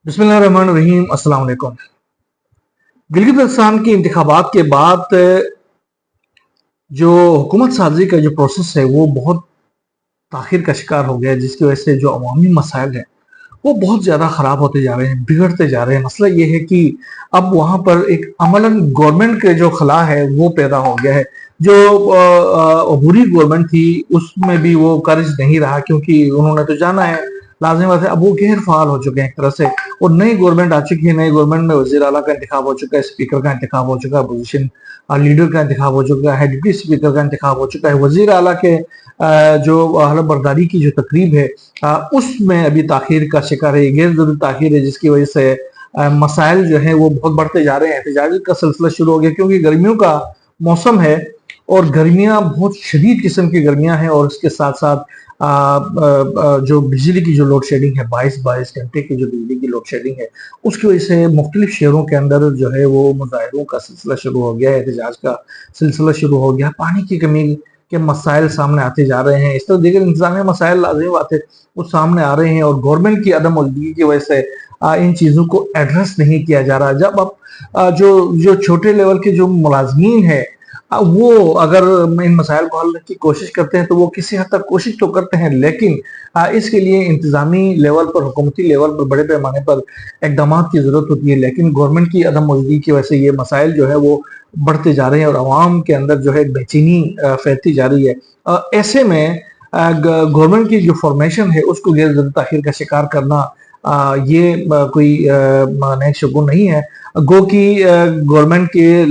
बिस्मिल्लाहिर्रहमानिर्रहीम। अस्सलाम वालेकुम। गिलगित बल्तिस्तान के इंतखाबात के बाद जो हुकूमत साजी का जो प्रोसेस है वो बहुत ताखिर का शिकार हो गया है, जिसकी वजह से जो अवामी मसाइल हैं वो बहुत ज़्यादा ख़राब होते जा रहे हैं, बिगड़ते जा रहे हैं। मसला ये है कि अब वहाँ पर एक अमलन गवर्नमेंट के जो खला है वो पैदा हो गया है। जो बुरी गवर्नमेंट थी उसमें भी वो कर्ज नहीं रहा, क्योंकि उन्होंने तो जाना है, लाजिम बात है, अब वो गैर फाल हो चुके हैं एक तरह से। और नई गवर्नमेंट आ चुकी है, नई गवर्नमेंट में वजीर आला का इंतखाब हो चुका है, स्पीकर का इंतखाब हो चुका है, अपोजिशन लीडर का इंतखाब हो चुका है, डिप्टी स्पीकर का इंतखाब हो चुका है। वजीर आला के जो हलफ बर्दारी की जो तकरीब है उसमें अभी ताखिर का शिकार है, गैर जरूरी ताखिर है, जिसकी वजह से मसाइल जो है वो बहुत बढ़ते जा रहे हैं। एहतजाज का सिलसिला शुरू हो गया क्योंकि गर्मियों का मौसम है और गर्मियां बहुत शदीद किस्म की गर्मियां हैं, और इसके साथ साथ जो बिजली की जो लोड शेडिंग है, 22 घंटे की जो बिजली की लोड शेडिंग है, उसकी वजह से मुख्तलिफ शहरों के अंदर जो है वो मुजाहिरों का सिलसिला शुरू हो गया है, एहतजाज का सिलसिला शुरू हो गया। पानी की कमी के मसाइल सामने आते जा रहे हैं, इस तरह दीगर इंतजामी मसाइल लाज़िम बात है वो सामने आ रहे हैं, और गवर्नमेंट की अदम मौजूदगी की वजह से इन चीज़ों को एड्रेस नहीं किया जा रहा। जब अब जो जो छोटे लेवल के जो मुलाजमीन है वो अगर इन मसाइल को हल की कोशिश करते हैं तो वो किसी हद तक कोशिश तो करते हैं, लेकिन इसके लिए इंतजामी लेवल पर, हुकूमती लेवल पर बड़े पैमाने पर इकदाम की जरूरत होती है। लेकिन गवर्नमेंट की अदम मौजूदगी की वजह से ये मसाइल जो है वो बढ़ते जा रहे हैं और आवाम के अंदर जो है बेचैनी फैलती जा रही है। ऐसे में गवर्नमेंट की जो फॉर्मेशन है उसको गैर जरूरी ताखिर का शिकार करना ये कोई नेक शगुन नहीं है। गो कि गवर्नमेंट के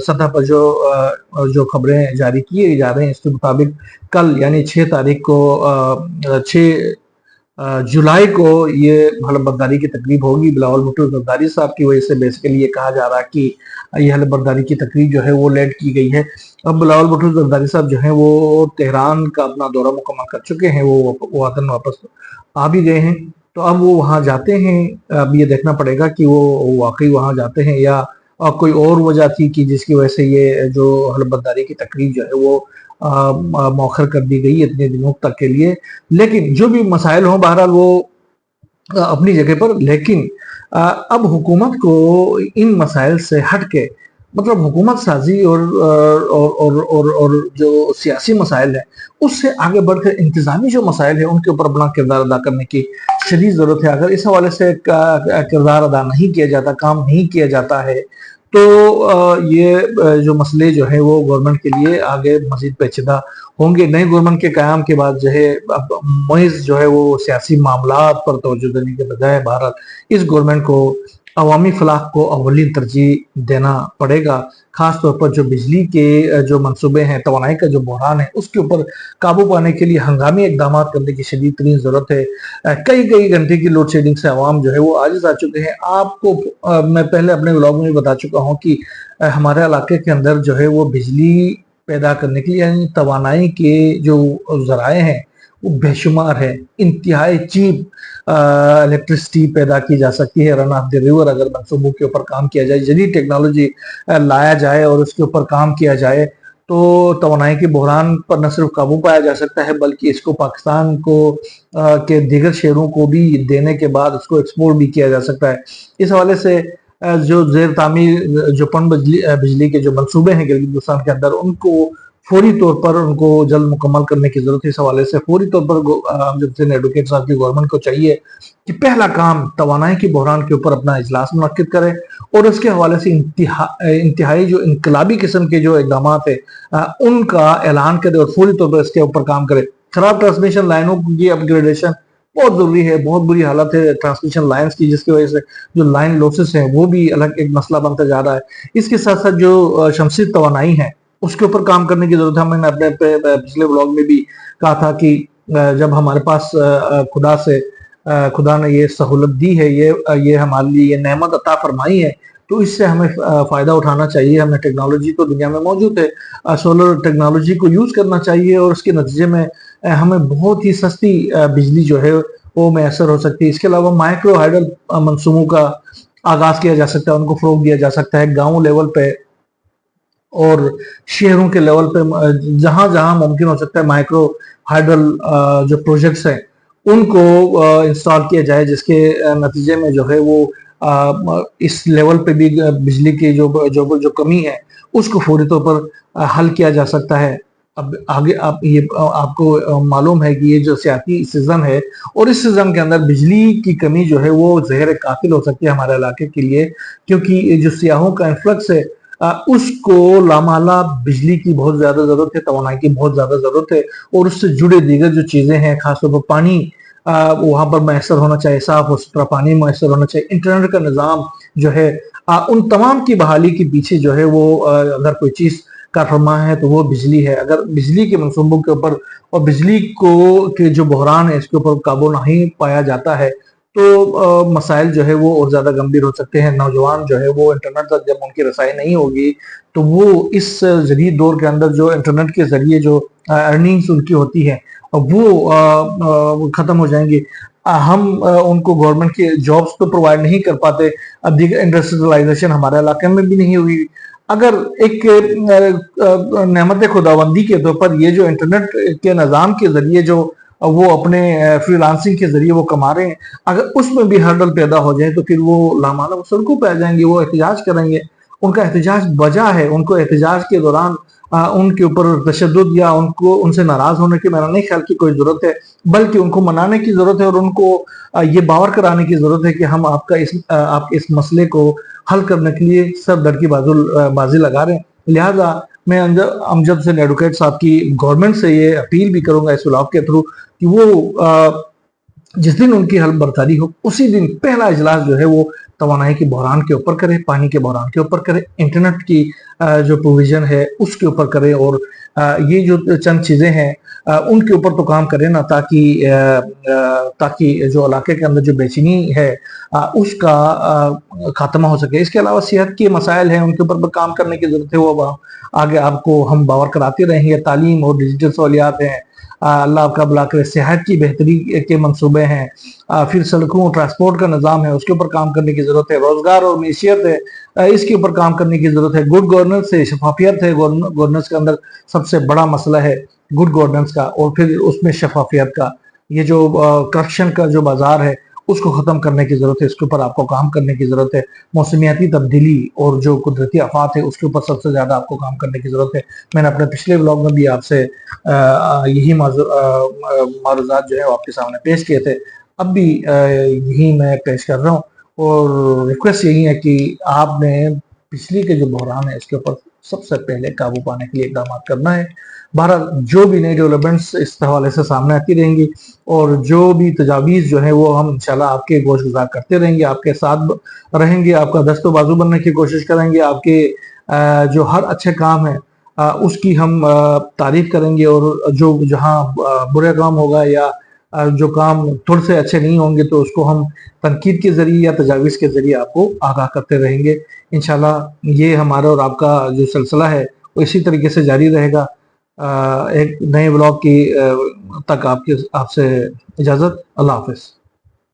सतह पर जो खबरें जारी किए जा रहे हैं इसके मुताबिक कल यानी 6 तारीख को 6 जुलाई को ये हलफ बर्दारी की तकरीब होगी। बिलावल भुट्टो जरदारी साहब की वजह से बेसिकली ये कहा जा रहा है कि ये हलफ बर्दारी की तकरीब जो है वो लेट की गई है। अब बिलावल भुट्टो जरदारी साहब जो है वो तेहरान का अपना दौरा मुकम्मल कर चुके हैं, वो वतन वापस आ भी गए हैं। तो अब वो वहाँ जाते हैं, अब ये देखना पड़ेगा कि वो वाकई वहाँ जाते हैं या कोई और वजह थी कि जिसकी वजह से ये जो हलफ बर्दारी की तकरीब जो है वो मौखर कर दी गई इतने दिनों तक के लिए। लेकिन जो भी मसाइल हों बहरहाल वो अपनी जगह पर, लेकिन अब हुकूमत को इन मसाइल से हट के मतलब हुकूमत साजी और जो सियासी मसाइल है उससे आगे बढ़कर इंतजामी जो मसाइल है उनके ऊपर अपना किरदार अदा करने की शदीद ज़रूरत है। अगर इस हवाले से किरदार अदा नहीं किया जाता, काम नहीं किया जाता है, तो ये जो मसले जो है वो गवर्नमेंट के लिए आगे मजीद पेचीदा होंगे। नई गवर्नमेंट के क़याम के बाद जो है अब महज जो है वो सियासी मामलात पर तवज्जो देने के बजाय भारत इस गवर्नमेंट को अवामी फलाह को अव्वलीन तरजीह देना पड़ेगा। खास तौर पर जो बिजली के जो मंसूबे हैं, तवानाई का जो बहरान है उसके ऊपर काबू पाने के लिए हंगामी इकदाम करने की शदीद तरीन ज़रूरत है। कई कई घंटे की लोड शेडिंग से आवाम जो है वो आजिज़ आ चुके हैं। आपको मैं पहले अपने व्लॉग में भी बता चुका हूँ कि हमारे इलाके के अंदर जो है वो बिजली पैदा करने के लिए यानी तवानाई के जो ज़राए हैं वो बेशुमार है। इंतहाई चीप इलेक्ट्रिसिटी पैदा की जा सकती है रन ऑफ द रिवर अगर मनसूबों के ऊपर काम किया जाए, जदीद टेक्नोलॉजी लाया जाए और उसके ऊपर काम किया जाए, तो तवानाई के बहरान पर न सिर्फ काबू पाया जा सकता है बल्कि इसको पाकिस्तान को के दीगर शहरों को भी देने के बाद उसको एक्सपोर्ट भी किया जा सकता है। इस हवाले से जो जेर तामीर जो पन बिजली के जो मंसूबे हैं गिलगित बल्तिस्तान के अंदर उनको फौरी तौर पर उनको जल्द मुकम्मल करने की जरूरत है। इस हवाले से फौरी तौर पर जब एडवोकेट साहब की गवर्नमेंट को चाहिए कि पहला काम तवानाई के बहरान के ऊपर अपना इजलास मुनक्किद करे और उसके हवाले से इंतहाई जो इनकलाबी किस्म के जो इकदाम है उनका ऐलान करे और फौरी तौर पर इसके ऊपर काम करे। खराब ट्रांसमिशन लाइनों की अपग्रेडेशन बहुत जरूरी है, बहुत बुरी हालत है ट्रांसमिशन लाइन्स की, जिसकी वजह से जो लाइन लॉसेस हैं वो भी अलग एक मसला बनता जा रहा है। इसके साथ साथ जो शमसी तवानाई है उसके ऊपर काम करने की जरूरत है। मैंने अपने पिछले ब्लॉग में भी कहा था कि जब हमारे पास खुदा ने ये सहूलत दी है, ये हमारे लिए ये नेमत अता फरमाई है, तो इससे हमें फ़ायदा उठाना चाहिए। हमें टेक्नोलॉजी तो दुनिया में मौजूद है, सोलर टेक्नोलॉजी को यूज़ करना चाहिए और उसके नतीजे में हमें बहुत ही सस्ती बिजली जो है वो मैसर हो सकती है। इसके अलावा माइक्रो हाइडल मंसूबों का आगाज़ किया जा सकता है, उनको फ़रोग दिया जा सकता है गाँव लेवल पे और शहरों के लेवल पे जहां जहां मुमकिन हो सकता है। माइक्रो हाइडल जो प्रोजेक्ट्स हैं उनको इंस्टॉल किया जाए, जिसके नतीजे में जो है वो इस लेवल पे भी बिजली की जो कमी है उसको फौरी तौर पर हल किया जा सकता है। अब आगे आपको मालूम है कि ये जो सियासी सीजन है और इस सीजन के अंदर बिजली की कमी जो है वो जहर कातिल हो सकती है हमारे इलाके के लिए, क्योंकि ये जो सियाहों का इन्फ्लक्स है उसको लामाला बिजली की बहुत ज्यादा जरूरत है, तवानाई की बहुत ज्यादा जरूरत है, और उससे जुड़े दीगर जो चीजें हैं, खासतौर पर पानी वहां पर मैसर होना चाहिए, साफ और सुथरा पानी मैसर होना चाहिए, इंटरनेट का निज़ाम जो है उन तमाम की बहाली के पीछे जो है वो अगर कोई चीज कारफरमा है तो वो बिजली है। अगर बिजली के मनसूबों के ऊपर और बिजली को के जो बहरान है इसके ऊपर काबू नहीं पाया जाता है तो मसाइल जो है वो और ज्यादा गंभीर हो सकते हैं। नौजवान जो है वो इंटरनेट तक जब उनकी रसाई नहीं होगी तो वो इस जदीद दौर के अंदर जो इंटरनेट के जरिए जो अर्निंग्स उनकी होती है वो खत्म हो जाएंगी। हम उनको गवर्नमेंट के जॉब्स तो प्रोवाइड नहीं कर पाते, अब इंडस्ट्रियलाइजेशन हमारे इलाके में भी नहीं हुई। अगर एक नेमत खुदाबंदी के तौर पर ये जो इंटरनेट के निज़ाम के जरिए जो वो अपने फ्रीलांसिंग के जरिए वो कमा रहे हैं, अगर उसमें भी हर्डल पैदा हो जाए तो फिर वो लामाला सड़कों पर आ जाएंगे, वो एहतजाज करेंगे। उनका एहतजाज वजह है, उनको एहतजाज के दौरान उनके ऊपर तशद्दुद या उनको उनसे नाराज होने की मेरा नहीं ख्याल की कोई जरूरत है, बल्कि उनको मनाने की जरूरत है और उनको ये बावर कराने की जरूरत है कि हम आपके इस मसले को हल करने के लिए सब डर की बाजी लगा रहे हैं। लिहाजा मैं अमजद हुसैन एडवोकेट साहब की गवर्नमेंट से ये अपील भी करूंगा इस व्लॉग के थ्रू कि वो जिस दिन उनकी हल बर्तारी हो उसी दिन पहला इजलास जो है वो तवानाई के बहरान के ऊपर करे, पानी के बहरान के ऊपर करे, इंटरनेट की जो प्रोविजन है उसके ऊपर करे, और ये जो चंद चीजें हैं उनके ऊपर तो काम करे ना, ताकि जो इलाके के अंदर जो बेचैनी है उसका खात्मा हो सके। इसके अलावा सेहत के मसाइल हैं उनके ऊपर काम करने की जरूरत है, वो आगे आपको हम बावर कराते रहेंगे। तालीम और डिजिटल सहूलियात हैं, अल्लाह आपका भला करे, सेहत की बेहतरी के मंसूबे हैं, फिर सड़कों ट्रांसपोर्ट का निज़ाम है उसके ऊपर काम करने की जरूरत है, रोजगार और मीशियत है इसके ऊपर काम करने की जरूरत है, गुड गवर्नेंस है, शफाफियत है, गवर्नेंस के अंदर सबसे बड़ा मसला है गुड गवर्नेंस का, और फिर उसमें शफाफियत का। ये जो करप्शन का जो बाजार है उसको खत्म करने की जरूरत है, इसके ऊपर आपको काम करने की जरूरत है। मौसमियाती तब्दीली और जो कुदरती आफात है उसके ऊपर सबसे ज्यादा आपको काम करने की जरूरत है। मैंने अपने पिछले ब्लॉग में भी आपसे यही मारूजात जो है आपके सामने पेश किए थे, अब भी यही मैं पेश कर रहा हूँ, और रिक्वेस्ट यही है कि आपने बिजली के जो बहरान है इसके ऊपर सबसे पहले काबू पाने के लिए इकदाम करना है। बहरहाल जो भी नई डेवलपमेंट्स इस हवाले से सामने आती रहेंगी और जो भी तजावीज़ जो है वो हम इंशाल्लाह आपके गोश गुजार करते रहेंगे, आपके साथ रहेंगे, आपका दस्तो बाजू बनने की कोशिश करेंगे, आपके जो हर अच्छे काम है उसकी हम तारीफ करेंगे, और जो जहाँ बुरे काम होगा या जो काम थोड़े से अच्छे नहीं होंगे तो उसको हम तनकीद के जरिए या तजावीज़ के जरिए आपको आगाह करते रहेंगे। इंशाल्लाह ये हमारा और आपका जो सिलसिला है वो इसी तरीके से जारी रहेगा। एक नए ब्लॉग की तक आपसे इजाज़त। अल्लाह हाफिज़।